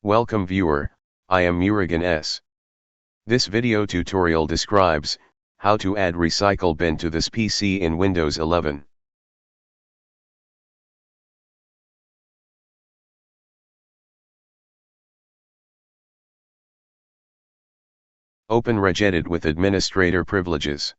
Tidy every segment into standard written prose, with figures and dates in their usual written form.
Welcome viewer, I am Murugan S. This video tutorial describes how to add recycle bin to this PC in Windows 11. Open Regedit with administrator privileges.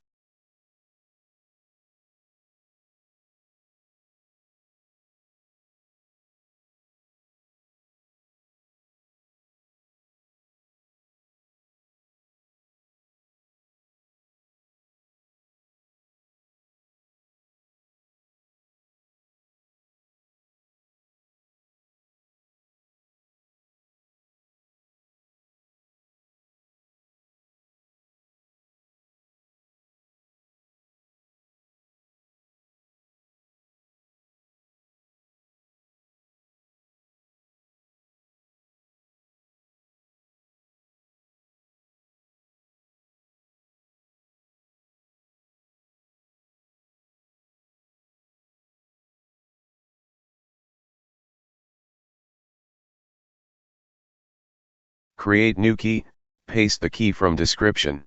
Create new key, paste the key from description.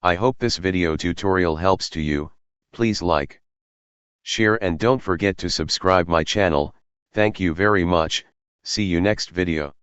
I hope this video tutorial helps to you. Please like, share and don't forget to subscribe my channel. Thank you very much. See you next video.